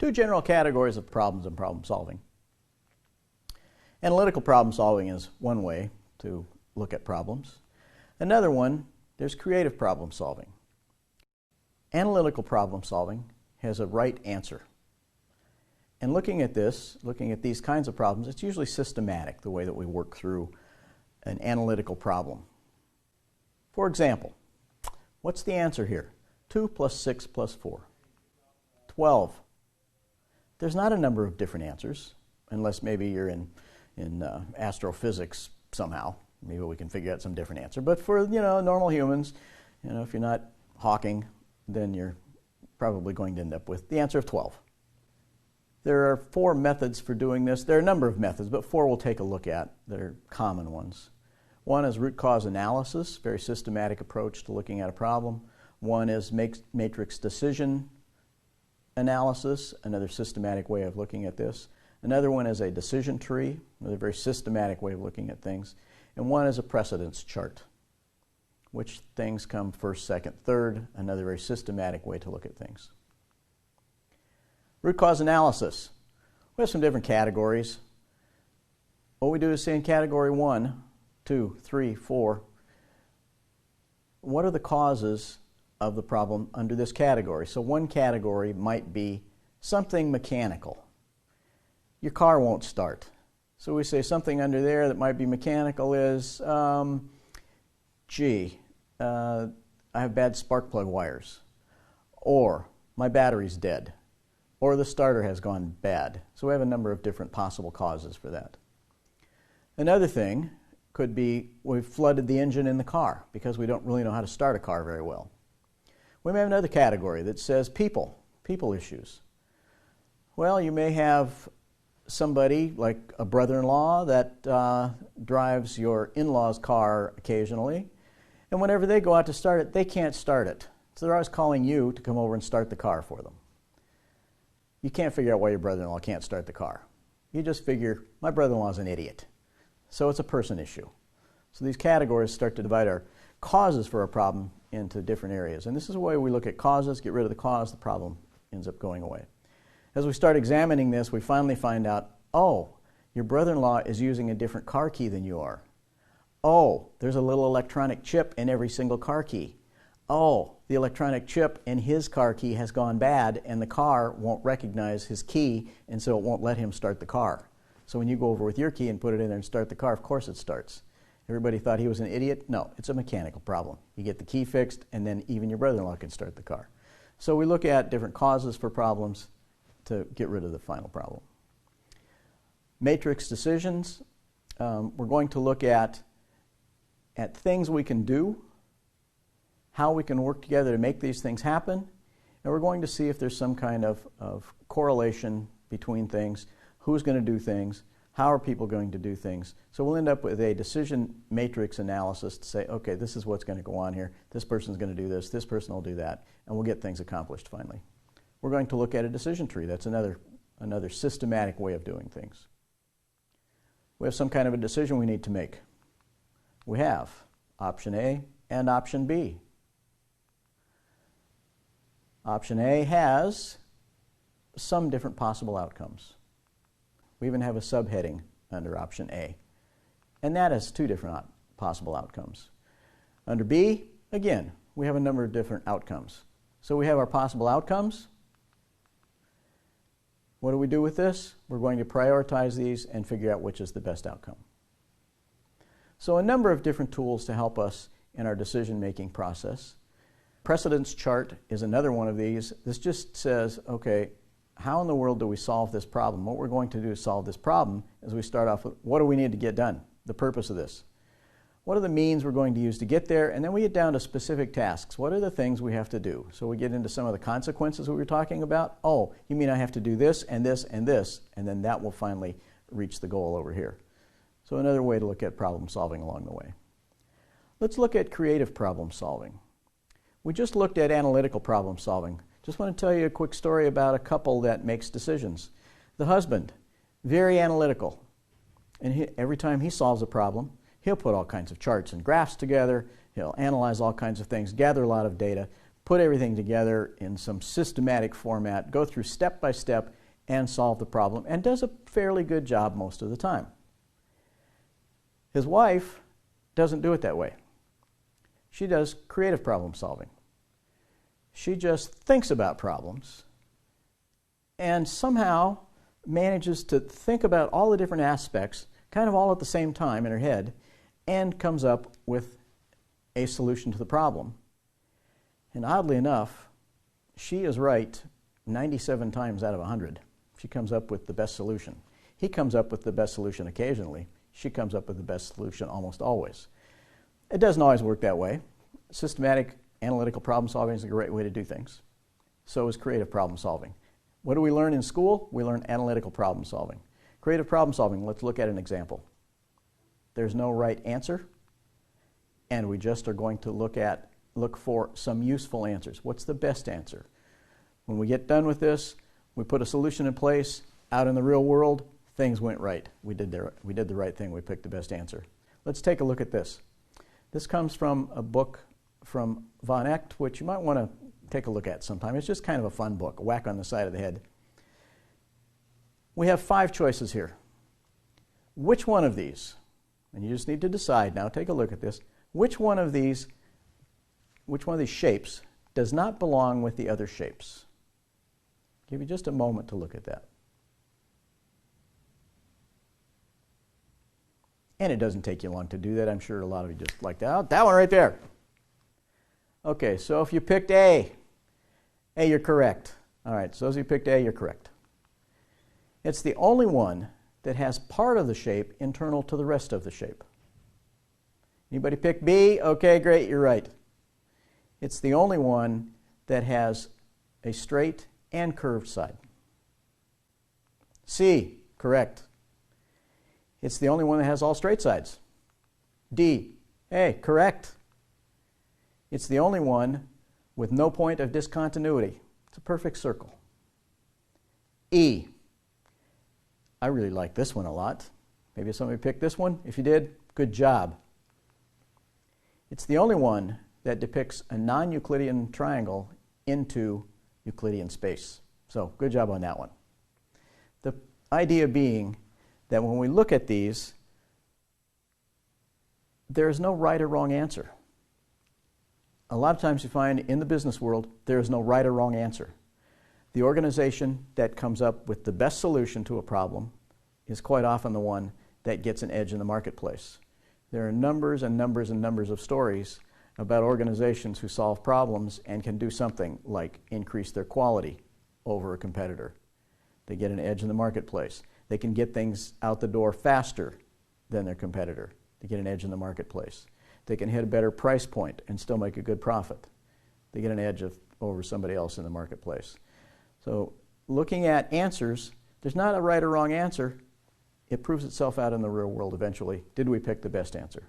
Two general categories of problems and problem solving. Analytical problem solving is one way to look at problems. Another one, there's creative problem solving. Analytical problem solving has a right answer. And looking at these kinds of problems, it's usually systematic, the way that we work through an analytical problem. For example, what's the answer here? 2 plus 6 plus 4. 12. There's not a number of different answers, unless maybe you're in astrophysics somehow. Maybe we can figure out some different answer. But for normal humans, if you're not Hawking, then you're probably going to end up with the answer of 12. There are 4 methods for doing this. There are a number of methods, but 4 we'll take a look at that are common ones. One is root cause analysis, very systematic approach to looking at a problem. One is matrix decision analysis, another systematic way of looking at this. Another one is a decision tree, another very systematic way of looking at things. And one is a precedence chart. Which things come first, second, third, another very systematic way to look at things. Root cause analysis. We have some different categories. What we do is say in category 1, 2, 3, 4, what are the causes of the problem under this category? So one category might be something mechanical. Your car won't start. So we say something under there that might be mechanical is, I have bad spark plug wires, or my battery's dead, or the starter has gone bad. So we have a number of different possible causes for that. Another thing could be we've flooded the engine in the car because we don't really know how to start a car very well. We may have another category that says people issues. Well, you may have somebody like a brother-in-law that drives your in-law's car occasionally, and whenever they go out to start it, they can't start it. So they're always calling you to come over and start the car for them. You can't figure out why your brother-in-law can't start the car. You just figure, my brother-in-law's an idiot. So it's a person issue. So these categories start to divide our causes for a problem into different areas. And this is the way we look at causes. Get rid of the cause, the problem ends up going away. As we start examining this, we finally find out, oh, your brother-in-law is using a different car key than you are. Oh, there's a little electronic chip in every single car key. Oh, the electronic chip in his car key has gone bad and the car won't recognize his key, and so it won't let him start the car. So when you go over with your key and put it in there and start the car, of course it starts. Everybody thought he was an idiot? No, it's a mechanical problem. You get the key fixed and then even your brother-in-law can start the car. So we look at different causes for problems to get rid of the final problem. Matrix decisions, we're going to look at things we can do, how we can work together to make these things happen, and we're going to see if there's some kind of correlation between things, who's going to do things, how are people going to do things. So we'll end up with a decision matrix analysis to say, okay, this is what's going to go on here, this person's going to do this person will do that, and we'll get things accomplished finally. We're going to look at a decision tree. That's another systematic way of doing things. We have some kind of a decision we need to make. We have option A and option B. Option A has some different possible outcomes. We even have a subheading under option A, and that has 2 different possible outcomes. Under B, again, we have a number of different outcomes. So we have our possible outcomes. What do we do with this? We're going to prioritize these and figure out which is the best outcome. So a number of different tools to help us in our decision-making process. Precedence chart is another one of these. This just says, okay, how in the world do we solve this problem? What we're going to do to solve this problem is we start off with what do we need to get done, the purpose of this. What are the means we're going to use to get there? And then we get down to specific tasks. What are the things we have to do? So we get into some of the consequences we were talking about. Oh, you mean I have to do this and this and this, and then that will finally reach the goal over here. So another way to look at problem solving along the way. Let's look at creative problem solving. We just looked at analytical problem solving. Just want to tell you a quick story about a couple that makes decisions. The husband, very analytical. And every time he solves a problem, he'll put all kinds of charts and graphs together. He'll analyze all kinds of things, gather a lot of data, put everything together in some systematic format, go through step by step, and solve the problem, and does a fairly good job most of the time. His wife doesn't do it that way. She does creative problem solving. She just thinks about problems and somehow manages to think about all the different aspects, kind of all at the same time in her head, and comes up with a solution to the problem. And oddly enough, she is right 97 times out of 100. She comes up with the best solution. He comes up with the best solution occasionally. She comes up with the best solution almost always. It doesn't always work that way. Systematic analytical problem solving is a great way to do things. So is creative problem solving. What do we learn in school? We learn analytical problem solving. Creative problem solving, let's look at an example. There's no right answer, and we just are going to look for some useful answers. What's the best answer? When we get done with this, we put a solution in place. Out in the real world, things went right. We did the right thing. We picked the best answer. Let's take a look at this. This comes from a book from Von Echt, which you might want to take a look at sometime. It's just kind of a fun book, a whack on the side of the head. We have 5 choices here. Which one of these, and you just need to decide now, take a look at this, which one of these shapes does not belong with the other shapes? Give you just a moment to look at that. And it doesn't take you long to do that. I'm sure a lot of you just like that. Oh, that one right there. Okay, so if you picked A, you're correct. All right, so as you picked A, you're correct. It's the only one that has part of the shape internal to the rest of the shape. Anybody pick B? Okay, great, you're right. It's the only one that has a straight and curved side. C, correct. It's the only one that has all straight sides. D, A, correct. It's the only one with no point of discontinuity. It's a perfect circle. E, I really like this one a lot. Maybe somebody picked this one. If you did, good job. It's the only one that depicts a non-Euclidean triangle into Euclidean space. So, good job on that one. The idea being that when we look at these, there is no right or wrong answer. A lot of times you find in the business world, there is no right or wrong answer. The organization that comes up with the best solution to a problem is quite often the one that gets an edge in the marketplace. There are numbers and numbers and numbers of stories about organizations who solve problems and can do something like increase their quality over a competitor. They get an edge in the marketplace. They can get things out the door faster than their competitor. They get an edge in the marketplace. They can hit a better price point and still make a good profit. They get an edge over somebody else in the marketplace. So looking at answers, there's not a right or wrong answer. It proves itself out in the real world eventually. Did we pick the best answer?